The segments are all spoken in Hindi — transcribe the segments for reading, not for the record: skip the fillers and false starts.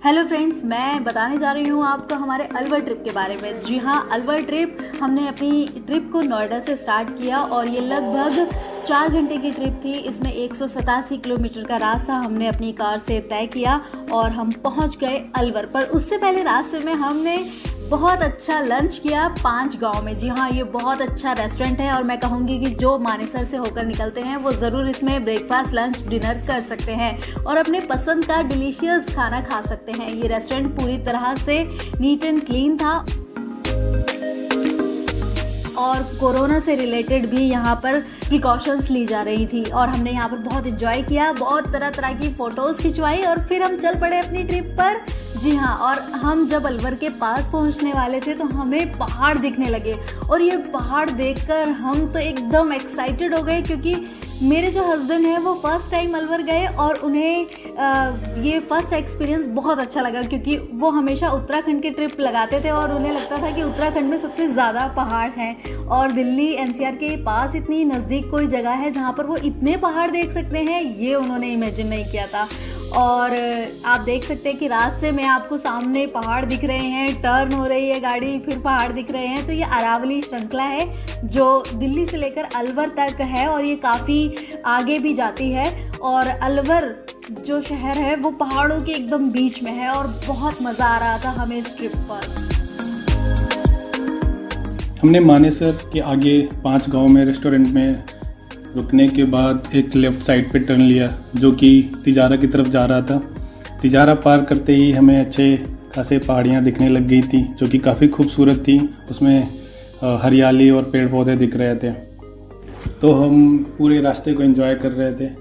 हेलो फ्रेंड्स, मैं बताने जा रही हूँ आपको हमारे अलवर ट्रिप के बारे में। जी हाँ, अलवर ट्रिप हमने अपनी ट्रिप को नोएडा से स्टार्ट किया और ये लगभग 4 घंटे की ट्रिप थी। इसमें 187 किलोमीटर का रास्ता हमने अपनी कार से तय किया और हम पहुँच गए अलवर। पर उससे पहले रास्ते में हमने बहुत अच्छा लंच किया 5 गांव में। जी हाँ, ये बहुत अच्छा रेस्टोरेंट है और मैं कहूँगी कि जो मानेसर से होकर निकलते हैं वो ज़रूर इसमें ब्रेकफास्ट, लंच, डिनर कर सकते हैं और अपने पसंद का डिलीशियस खाना खा सकते हैं। ये रेस्टोरेंट पूरी तरह से नीट एंड क्लीन था और कोरोना से रिलेटेड भी यहाँ पर प्रिकॉशंस ली जा रही थी और हमने यहाँ पर बहुत एंजॉय किया, बहुत तरह तरह की फ़ोटोज़ खिंचवाई और फिर हम चल पड़े अपनी ट्रिप पर। जी हाँ, और हम जब अलवर के पास पहुँचने वाले थे तो हमें पहाड़ दिखने लगे और ये पहाड़ देखकर हम तो एकदम एक्साइटेड हो गए, क्योंकि मेरे जो हस्बैंड हैं वो फर्स्ट टाइम अलवर गए और उन्हें ये फर्स्ट एक्सपीरियंस बहुत अच्छा लगा, क्योंकि वो हमेशा उत्तराखंड की ट्रिप लगाते थे और उन्हें लगता था कि उत्तराखंड में सबसे ज़्यादा पहाड़ हैं और दिल्ली एनसीआर के पास इतनी नज़दीक कोई जगह है जहाँ पर वो इतने पहाड़ देख सकते हैं, ये उन्होंने इमेजिन नहीं किया था। और आप देख सकते हैं कि रास्ते में आपको सामने पहाड़ दिख रहे हैं, टर्न हो रही है गाड़ी, फिर पहाड़ दिख रहे हैं। तो ये अरावली श्रृंखला है जो दिल्ली से लेकर अलवर तक है और ये काफ़ी आगे भी जाती है। और अलवर जो शहर है वो पहाड़ों के एकदम बीच में है और बहुत मज़ा आ रहा था हमें इस ट्रिप पर। हमने मानेसर के आगे 5 गांव में रेस्टोरेंट में रुकने के बाद एक लेफ़्ट साइड पे टर्न लिया जो कि तिजारा की तरफ जा रहा था। तिजारा पार करते ही हमें अच्छे खासे पहाड़ियाँ दिखने लग गई थी जो कि काफ़ी खूबसूरत थी। उसमें हरियाली और पेड़ पौधे दिख रहे थे, तो हम पूरे रास्ते को एंजॉय कर रहे थे।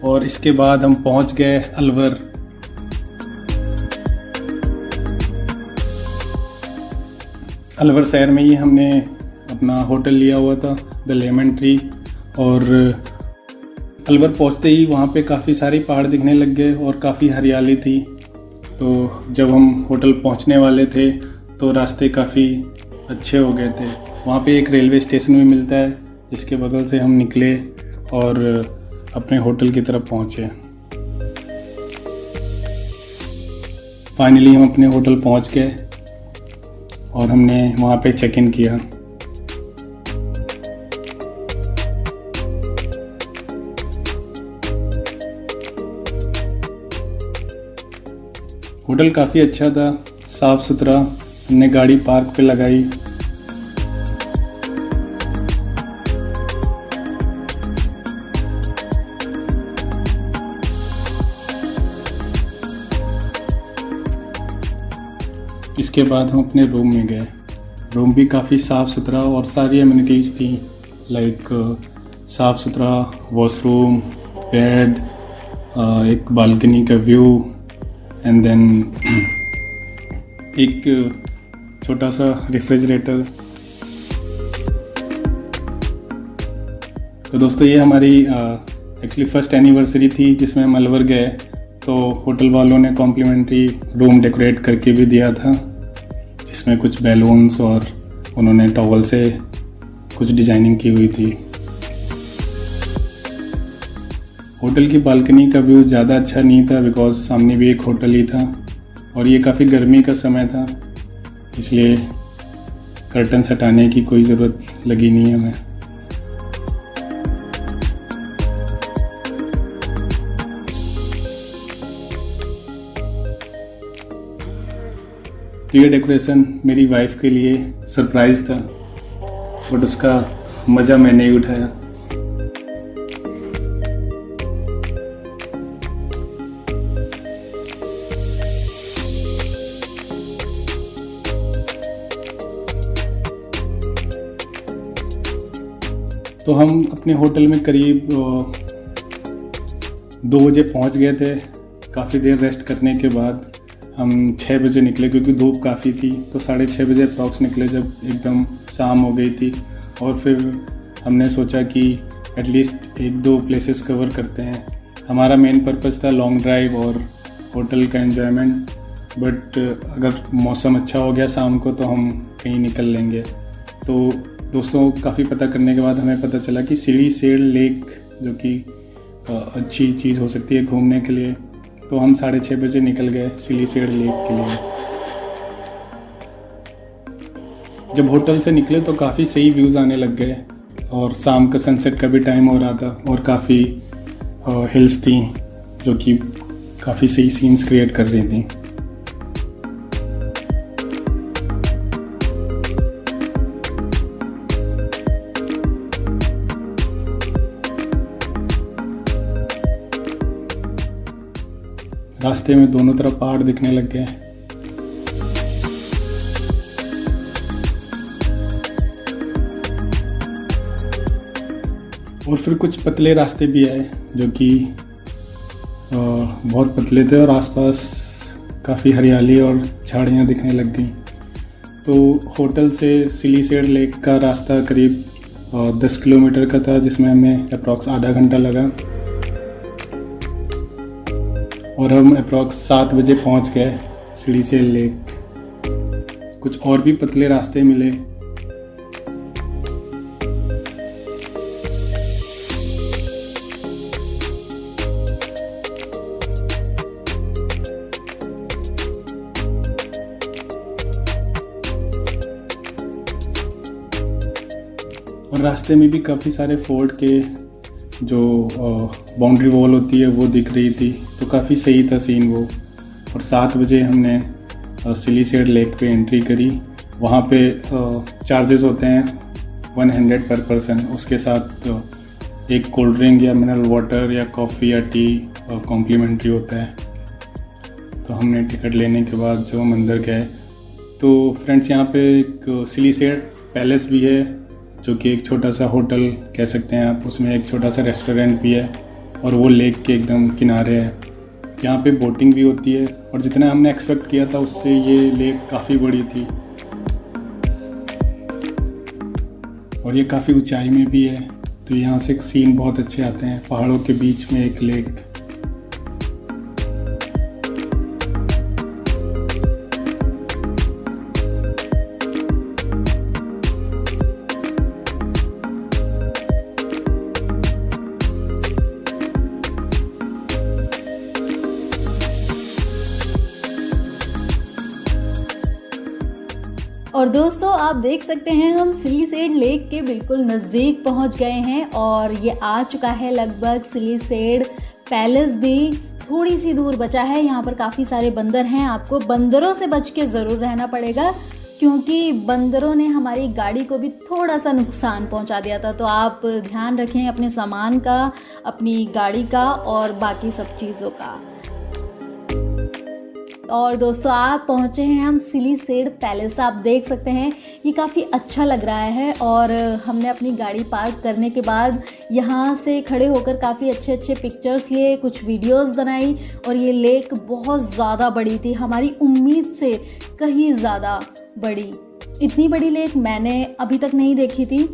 और इसके बाद हम पहुंच गए अलवर। अलवर शहर में ही हमने अपना होटल लिया हुआ था, द लेमन ट्री। और अलवर पहुंचते ही वहाँ पे काफ़ी सारे पहाड़ दिखने लग गए और काफ़ी हरियाली थी। तो जब हम होटल पहुँचने वाले थे तो रास्ते काफ़ी अच्छे हो गए थे। वहाँ पे एक रेलवे स्टेशन भी मिलता है जिसके बगल से हम निकले और अपने होटल की तरफ पहुँचे। फाइनली हम अपने होटल पहुँच गए और हमने वहाँ पे चेक इन किया। होटल काफ़ी अच्छा था, साफ़ सुथरा। हमने गाड़ी पार्क पे लगाई। इसके बाद हम अपने रूम में गए। रूम भी काफ़ी साफ़ सुथरा और सारी एमिनिटीज़ थी, लाइक साफ़ सुथरा वॉशरूम, बेड, एक बालकनी का व्यू एंड देन एक छोटा सा रेफ्रिजरेटर। तो दोस्तों, ये हमारी एक्चुअली फर्स्ट एनिवर्सरी थी जिसमें हम अलवर गए। तो होटल वालों ने कॉम्प्लीमेंट्री रूम डेकोरेट करके भी दिया था, जिसमें कुछ बैलून्स और उन्होंने टॉवल से कुछ डिजाइनिंग की हुई थी। होटल की बालकनी का व्यू ज़्यादा अच्छा नहीं था बिकॉज़ सामने भी एक होटल ही था और ये काफ़ी गर्मी का समय था, इसलिए कर्टन हटाने की कोई ज़रूरत लगी नहीं हमें। तो ये डेकोरेशन मेरी वाइफ के लिए सरप्राइज़ था, बट उसका मज़ा मैंने ही उठाया। तो हम अपने होटल में करीब 2 बजे पहुंच गए थे। काफ़ी देर रेस्ट करने के बाद हम 6 बजे निकले, क्योंकि धूप काफ़ी थी। तो 6:30 बजे अप्रॉक्स निकले, जब एकदम शाम हो गई थी। और फिर हमने सोचा कि एटलीस्ट 1-2 प्लेसेस कवर करते हैं। हमारा मेन पर्पज़ था लॉन्ग ड्राइव और होटल का एन्जॉयमेंट, बट अगर मौसम अच्छा हो गया शाम को तो हम कहीं निकल लेंगे। तो दोस्तों, काफ़ी पता करने के बाद हमें पता चला कि सिलीसेड लेक जो कि अच्छी चीज़ हो सकती है घूमने के लिए। तो हम 6:30 बजे निकल गए सिलीसेड लेक के लिए। जब होटल से निकले तो काफ़ी सही व्यूज़ आने लग गए, और शाम का सनसेट का भी टाइम हो रहा था, और काफ़ी हिल्स थी जो कि काफ़ी सही सीन्स क्रिएट कर रही थी। रास्ते में दोनों तरफ पहाड़ दिखने लग गए। और फिर कुछ पतले रास्ते भी आए जो कि बहुत पतले थे, और आसपास काफ़ी हरियाली और झाड़ियाँ दिखने लग गई। तो होटल से सिलीसेड लेक का रास्ता करीब 10 किलोमीटर का था, जिसमें हमें अप्रॉक्स आधा घंटा लगा, और हम अप्रॉक्स 7 बजे पहुंच गए सिलीसेड लेक। कुछ और भी पतले रास्ते मिले। और रास्ते में भी काफ़ी सारे फोर्ट के जो बाउंड्री वॉल होती है वो दिख रही थी, तो काफ़ी सही था सीन वो। और 7 बजे हमने सिलीसेड लेक पे एंट्री करी। वहाँ पे चार्जेस होते हैं 100 पर पर्सन। उसके साथ एक कोल्ड ड्रिंक या मिनरल वाटर या कॉफ़ी या टी कॉम्प्लीमेंट्री होता है। तो हमने टिकट लेने के बाद जो मंदिर गए, तो फ्रेंड्स यहाँ पे एक सिलीसेड पैलेस भी है, जो कि एक छोटा सा होटल कह सकते हैं आप। उसमें एक छोटा सा रेस्टोरेंट भी है, और वो लेक के एकदम किनारे है। यहाँ पे बोटिंग भी होती है, और जितना हमने एक्सपेक्ट किया था उससे ये लेक काफ़ी बड़ी थी, और ये काफ़ी ऊंचाई में भी है। तो यहाँ से सीन बहुत अच्छे आते हैं, पहाड़ों के बीच में एक लेक। और दोस्तों, आप देख सकते हैं हम सिलीसेड लेक के बिल्कुल नज़दीक पहुंच गए हैं, और ये आ चुका है लगभग। सिलीसेड पैलेस भी थोड़ी सी दूर बचा है। यहाँ पर काफ़ी सारे बंदर हैं, आपको बंदरों से बच के ज़रूर रहना पड़ेगा, क्योंकि बंदरों ने हमारी गाड़ी को भी थोड़ा सा नुकसान पहुँचा दिया था। तो आप ध्यान रखें अपने सामान का, अपनी गाड़ी का और बाकी सब चीज़ों का। और दोस्तों, आप पहुँचे हैं हम सिलीसेड पैलेस। आप देख सकते हैं ये काफ़ी अच्छा लग रहा है, और हमने अपनी गाड़ी पार्क करने के बाद यहाँ से खड़े होकर काफ़ी अच्छे अच्छे पिक्चर्स लिए, कुछ वीडियोस बनाई। और ये लेक बहुत ज़्यादा बड़ी थी, हमारी उम्मीद से कहीं ज़्यादा बड़ी। इतनी बड़ी लेक मैंने अभी तक नहीं देखी थी,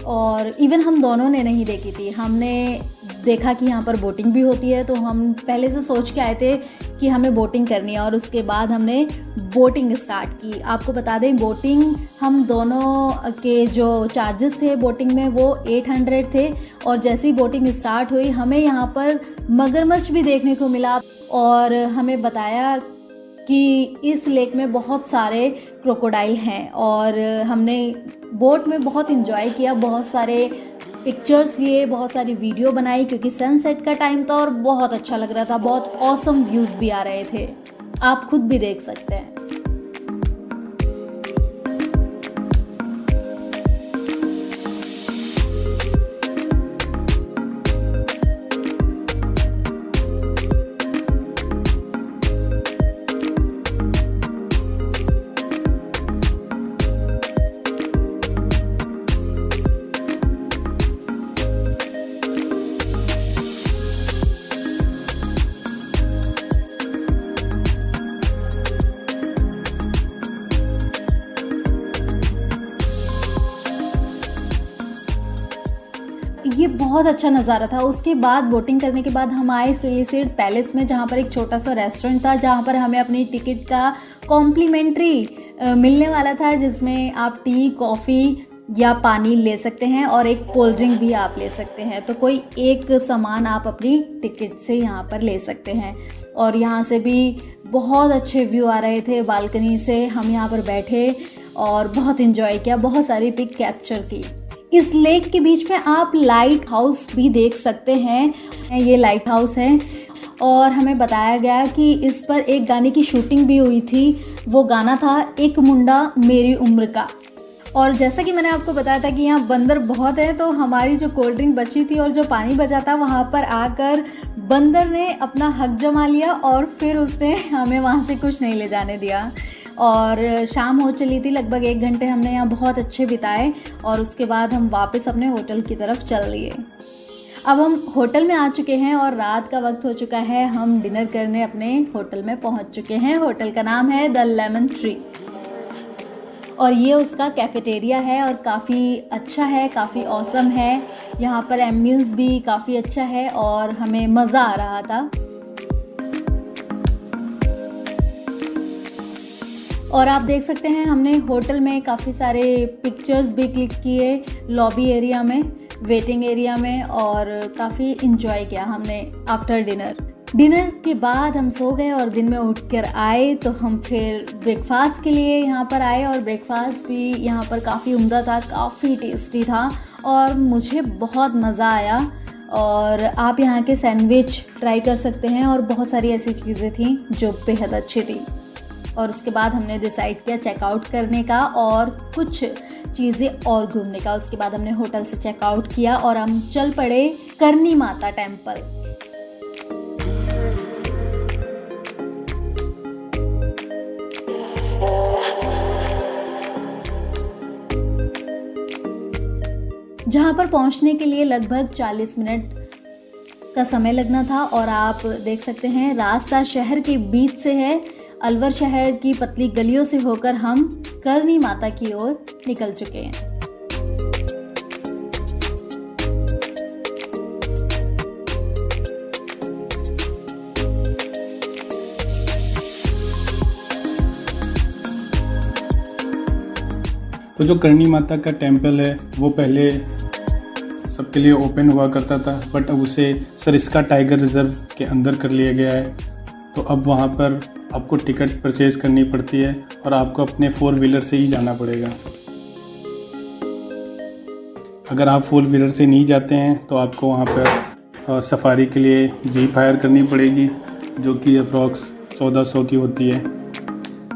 और इवन हम दोनों ने नहीं देखी थी। हमने देखा कि यहाँ पर बोटिंग भी होती है, तो हम पहले से सोच के आए थे कि हमें बोटिंग करनी है, और उसके बाद हमने बोटिंग स्टार्ट की। आपको बता दें, बोटिंग हम दोनों के जो चार्जेस थे बोटिंग में वो 800 थे। और जैसे ही बोटिंग स्टार्ट हुई, हमें यहाँ पर मगरमच्छ भी देखने को मिला, और हमें बताया कि इस लेक में बहुत सारे क्रोकोडाइल हैं। और हमने बोट में बहुत इंजॉय किया, बहुत सारे पिक्चर्स लिए, बहुत सारी वीडियो बनाई, क्योंकि सनसेट का टाइम था और बहुत अच्छा लग रहा था। बहुत ऑसम व्यूज़ भी आ रहे थे, आप खुद भी देख सकते हैं। ये बहुत अच्छा नज़ारा था। उसके बाद बोटिंग करने के बाद हम आए सिलिसिड पैलेस में, जहाँ पर एक छोटा सा रेस्टोरेंट था, जहाँ पर हमें अपनी टिकट का कॉम्प्लीमेंट्री मिलने वाला था, जिसमें आप टी, कॉफ़ी या पानी ले सकते हैं और एक कोल्ड ड्रिंक भी आप ले सकते हैं। तो कोई एक सामान आप अपनी टिकट से यहाँ पर ले सकते हैं। और यहाँ से भी बहुत अच्छे व्यू आ रहे थे बालकनी से। हम यहाँ पर बैठे और बहुत इन्जॉय किया, बहुत सारी पिक कैप्चर की। इस लेक के बीच में आप लाइट हाउस भी देख सकते हैं। ये लाइट हाउस है और हमें बताया गया कि इस पर एक गाने की शूटिंग भी हुई थी। वो गाना था एक मुंडा मेरी उम्र का। और जैसा कि मैंने आपको बताया था कि यहाँ बंदर बहुत हैं, तो हमारी जो कोल्ड ड्रिंक बची थी और जो पानी बचा था, वहाँ पर आकर बंदर ने अपना हक जमा लिया और फिर उसने हमें वहाँ से कुछ नहीं ले जाने दिया। और शाम हो चली थी, लगभग 1 घंटे हमने यहाँ बहुत अच्छे बिताए और उसके बाद हम वापस अपने होटल की तरफ चल लिए। अब हम होटल में आ चुके हैं और रात का वक्त हो चुका है। हम डिनर करने अपने होटल में पहुँच चुके हैं। होटल का नाम है द लेमन ट्री और ये उसका कैफेटेरिया है और काफ़ी अच्छा है, काफ़ी ऑसम है। यहाँ पर एम्बियंस भी काफ़ी अच्छा है और हमें मज़ा आ रहा था। और आप देख सकते हैं हमने होटल में काफ़ी सारे पिक्चर्स भी क्लिक किए, लॉबी एरिया में, वेटिंग एरिया में, और काफ़ी इन्जॉय किया हमने आफ्टर डिनर। डिनर के बाद हम सो गए और दिन में उठकर आए तो हम फिर ब्रेकफास्ट के लिए यहाँ पर आए और ब्रेकफास्ट भी यहाँ पर काफ़ी उम्दा था, काफ़ी टेस्टी था और मुझे बहुत मज़ा आया। और आप यहाँ के सैंडविच ट्राई कर सकते हैं और बहुत सारी ऐसी चीज़ें थी जो बेहद अच्छी थी। और उसके बाद हमने डिसाइड किया चेकआउट करने का और कुछ चीज़ें और घूमने का। उसके बाद हमने होटल से चेकआउट किया और हम चल पड़े करनी माता टेम्पल। जहाँ पर पहुँचने के लिए लगभग 40 मिनट का समय लगना था। और आप देख सकते हैं रास्ता शहर के बीच से है। अलवर शहर की पतली गलियों से होकर हम करनी माता की ओर निकल चुके हैं। तो जो करनी माता का टेम्पल है वो पहले सबके लिए ओपन हुआ करता था, बट अब उसे सरिस्का टाइगर रिजर्व के अंदर कर लिया गया है। तो अब वहाँ पर आपको टिकट परचेज़ करनी पड़ती है और आपको अपने 4 व्हीलर से ही जाना पड़ेगा। अगर आप 4 व्हीलर से नहीं जाते हैं तो आपको वहाँ पर सफारी के लिए जीप हायर करनी पड़ेगी, जो कि अप्रॉक्स 1400 की होती है।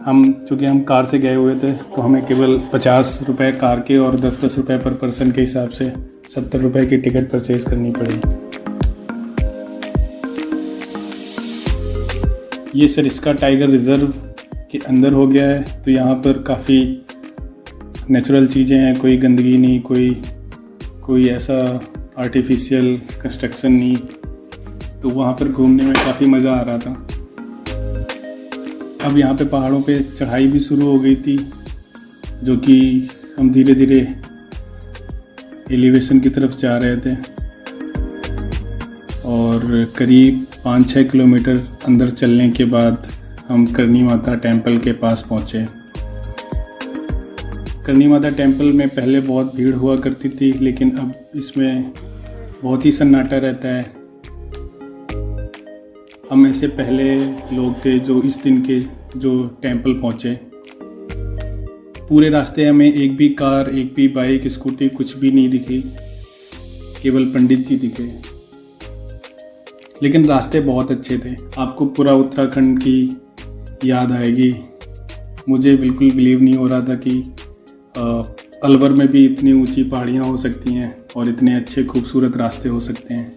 चूँकि हम कार से गए हुए थे तो हमें केवल 50 रुपये कार के और 10-10 रुपये पर पर्सन के हिसाब से 70 रुपये की टिकट परचेज़ करनी पड़ेगी। ये सरिस्का टाइगर रिज़र्व के अंदर हो गया है, तो यहाँ पर काफ़ी नेचुरल चीज़ें हैं, कोई गंदगी नहीं, कोई ऐसा आर्टिफिशियल कंस्ट्रक्शन नहीं। तो वहाँ पर घूमने में काफ़ी मज़ा आ रहा था। अब यहाँ पे पहाड़ों पे चढ़ाई भी शुरू हो गई थी, जो कि हम धीरे धीरे एलिवेशन की तरफ जा रहे थे और करीब 5-6 किलोमीटर अंदर चलने के बाद हम करनी माता टेम्पल के पास पहुँचे। करनी माता टेम्पल में पहले बहुत भीड़ हुआ करती थी, लेकिन अब इसमें बहुत ही सन्नाटा रहता है। हम ऐसे पहले लोग थे जो इस दिन के जो टेम्पल पहुँचे। पूरे रास्ते हमें एक भी कार, एक भी बाइक, स्कूटी कुछ भी नहीं दिखी, केवल पंडित जी दिखे। लेकिन रास्ते बहुत अच्छे थे, आपको पूरा उत्तराखंड की याद आएगी। मुझे बिल्कुल बिलीव नहीं हो रहा था कि अलवर में भी इतनी ऊंची पहाड़ियाँ हो सकती हैं और इतने अच्छे खूबसूरत रास्ते हो सकते हैं।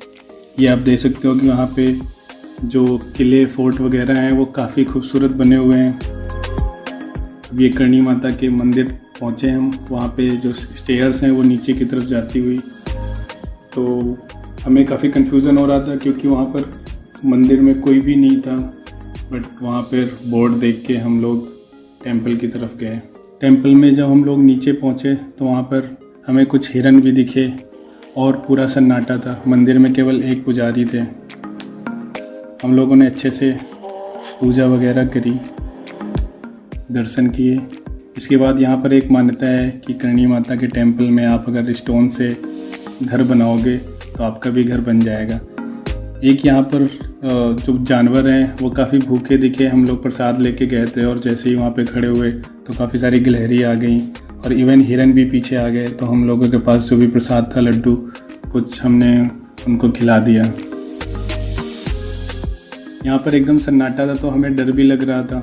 ये आप देख सकते हो कि वहाँ पे जो किले, फोर्ट वगैरह हैं वो काफ़ी खूबसूरत बने हुए हैं। अब ये करनी माता के मंदिर पहुँचे हम, वहाँ पे जो स्टेयर्स हैं वो नीचे की तरफ जाती हुई। तो हमें काफ़ी कन्फ्यूज़न हो रहा था क्योंकि वहाँ पर मंदिर में कोई भी नहीं था, बट वहाँ पर बोर्ड देख के हम लोग टेम्पल की तरफ गए। टेम्पल में जब हम लोग नीचे पहुँचे तो वहाँ पर हमें कुछ हिरन भी दिखे और पूरा सन्नाटा था। मंदिर में केवल एक पुजारी थे। हम लोगों ने अच्छे से पूजा वगैरह करी, दर्शन किए। इसके बाद यहाँ पर एक मान्यता है कि करणी माता के टेम्पल में आप अगर स्टोन से घर बनाओगे तो आपका भी घर बन जाएगा। एक यहाँ पर जो जानवर हैं वो काफ़ी भूखे दिखे। हम लोग प्रसाद लेके गए थे और जैसे ही वहाँ पे खड़े हुए तो काफ़ी सारी गिलहरी आ गई और इवन हिरन भी पीछे आ गए। तो हम लोगों के पास जो भी प्रसाद था, लड्डू कुछ, हमने उनको खिला दिया। यहाँ पर एकदम सन्नाटा था तो हमें डर भी लग रहा था।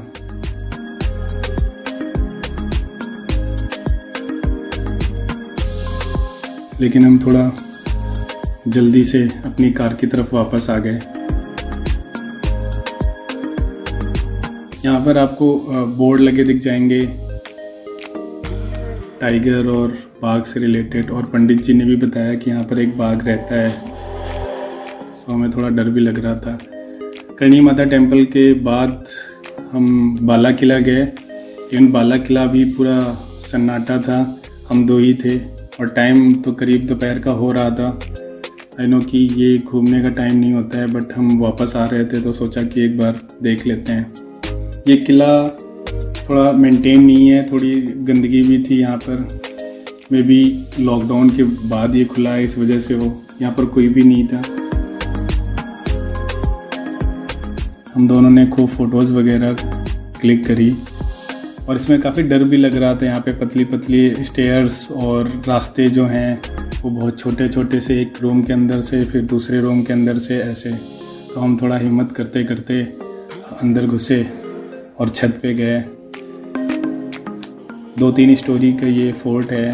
लेकिन हम थोड़ा जल्दी से अपनी कार की तरफ वापस आ गए। यहाँ पर आपको बोर्ड लगे दिख जाएंगे टाइगर और बाघ से रिलेटेड, और पंडित जी ने भी बताया कि यहाँ पर एक बाघ रहता है। सो हमें थोड़ा डर भी लग रहा था। करणी माता टेम्पल के बाद हम बाला किला गए। इवन बाला किला भी पूरा सन्नाटा था। हम दो ही थे और टाइम तो करीब दोपहर का हो रहा था। आई नो कि ये घूमने का टाइम नहीं होता है, बट हम वापस आ रहे थे तो सोचा कि एक बार देख लेते हैं। ये किला थोड़ा मेंटेन नहीं है, थोड़ी गंदगी भी थी यहाँ पर। मे बी लॉकडाउन के बाद ये खुला है, इस वजह से वो यहाँ पर कोई भी नहीं था। हम दोनों ने खूब फ़ोटोज़ वगैरह क्लिक करी और इसमें काफ़ी डर भी लग रहा था। यहाँ पे पतली पतली स्टेयर्स और रास्ते जो हैं वो बहुत छोटे छोटे से, एक रूम के अंदर से फिर दूसरे रूम के अंदर से ऐसे। तो हम थोड़ा हिम्मत करते करते अंदर घुसे और छत पे गए। 2-3 स्टोरी का ये फोर्ट है,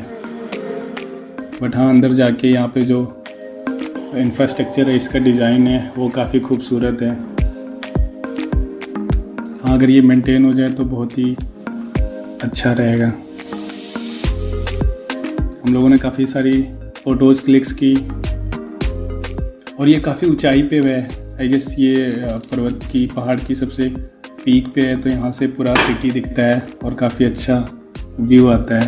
बट हाँ अंदर जाके यहाँ पे जो इंफ्रास्ट्रक्चर है, इसका डिज़ाइन है वो काफ़ी खूबसूरत है। हाँ अगर ये मेंटेन हो जाए तो बहुत ही अच्छा रहेगा। हम लोगों ने काफ़ी सारी फ़ोटोज़ क्लिक्स की और ये काफ़ी ऊंचाई पे है। आई गेस ये पर्वत की, पहाड़ की सबसे पीक पे है, तो यहाँ से पूरा सिटी दिखता है और काफ़ी अच्छा व्यू आता है।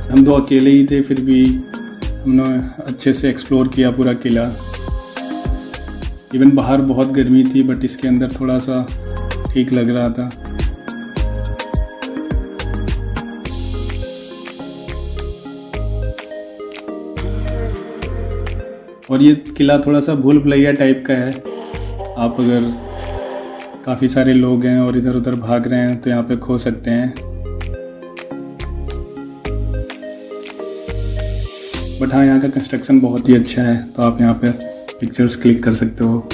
हम दो अकेले ही थे, फिर भी हमने अच्छे से एक्सप्लोर किया पूरा किला। इवन बाहर बहुत गर्मी थी, बट इसके अंदर थोड़ा सा ठीक लग रहा था। और ये किला थोड़ा सा भूल भुलैया टाइप का है। आप अगर काफ़ी सारे लोग हैं और इधर उधर भाग रहे हैं तो यहाँ पे खो सकते हैं। बट हाँ यहाँ का कंस्ट्रक्शन बहुत ही अच्छा है, तो आप यहाँ पे पिक्चर्स क्लिक कर सकते हो।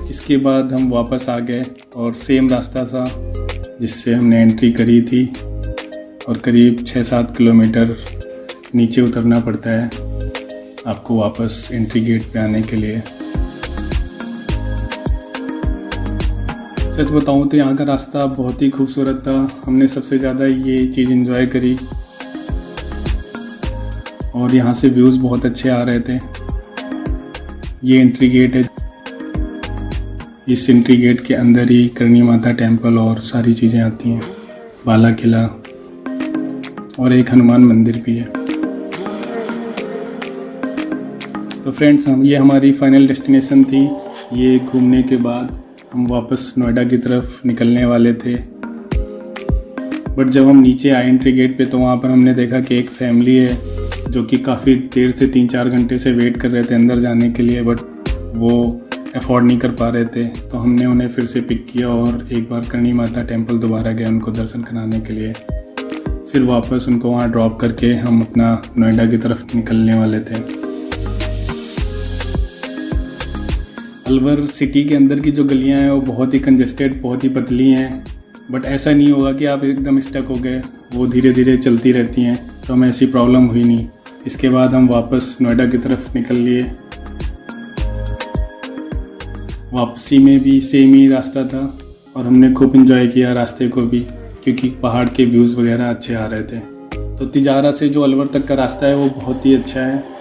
इसके बाद हम वापस आ गए और सेम रास्ता था जिससे हमने एंट्री करी थी, और करीब 6-7 किलोमीटर नीचे उतरना पड़ता है आपको वापस एंट्री गेट पे आने के लिए। सच बताऊं तो यहाँ का रास्ता बहुत ही खूबसूरत था। हमने सबसे ज़्यादा ये चीज़ एंजॉय करी और यहाँ से व्यूज़ बहुत अच्छे आ रहे थे। ये एंट्री गेट है। इस एंट्री गेट के अंदर ही करणी माता टेम्पल और सारी चीज़ें आती हैं, बाला किला और एक हनुमान मंदिर भी है। तो फ्रेंड्स, ये हमारी फाइनल डेस्टिनेशन थी। ये घूमने के बाद हम वापस नोएडा की तरफ निकलने वाले थे, बट जब हम नीचे आए एंट्री गेट पे तो वहाँ पर हमने देखा कि एक फैमिली है जो कि काफ़ी देर से 3-4 घंटे से वेट कर रहे थे अंदर जाने के लिए, बट वो अफोर्ड नहीं कर पा रहे थे। तो हमने उन्हें फिर से पिक किया और एक बार करणी माता टेम्पल दोबारा गए उनको दर्शन कराने के लिए। फिर वापस उनको वहाँ ड्रॉप करके हम अपना नोएडा की तरफ निकलने वाले थे। अलवर सिटी के अंदर की जो गलियाँ हैं वो बहुत ही कंजेस्टेड, बहुत ही पतली हैं, बट ऐसा नहीं होगा कि आप एकदम स्टक हो गए, वो धीरे धीरे चलती रहती हैं, तो हमें ऐसी प्रॉब्लम हुई नहीं। इसके बाद हम वापस नोएडा की तरफ निकल लिए। वापसी में भी सेम ही रास्ता था और हमने खूब इंजॉय किया रास्ते को भी, क्योंकि पहाड़ के व्यूज़ वगैरह अच्छे आ रहे थे। तो तिजारा से जो अलवर तक का रास्ता है वो बहुत ही अच्छा है।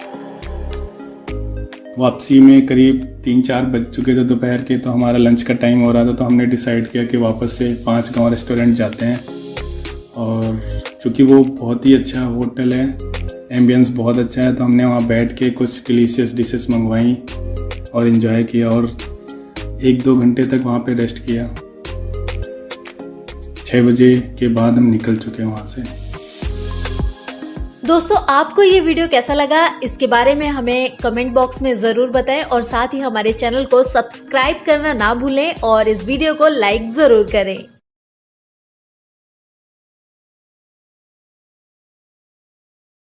वापसी में करीब 3-4 बज चुके थे दोपहर के, तो हमारा लंच का टाइम हो रहा था, तो हमने डिसाइड किया कि वापस से 5 गांव रेस्टोरेंट जाते हैं। और चूँकि वो बहुत ही अच्छा होटल है, एम्बियंस बहुत अच्छा है, तो हमने वहाँ बैठ के कुछ डिलीशियस डिशेस मंगवाई और इन्जॉय किया और 1-2 घंटे तक वहाँ पे रेस्ट किया। 6 बजे के बाद हम निकल चुके हैं वहाँ से। दोस्तों, आपको ये वीडियो कैसा लगा इसके बारे में हमें कमेंट बॉक्स में ज़रूर बताएं और साथ ही हमारे चैनल को सब्सक्राइब करना ना भूलें और इस वीडियो को लाइक ज़रूर करें।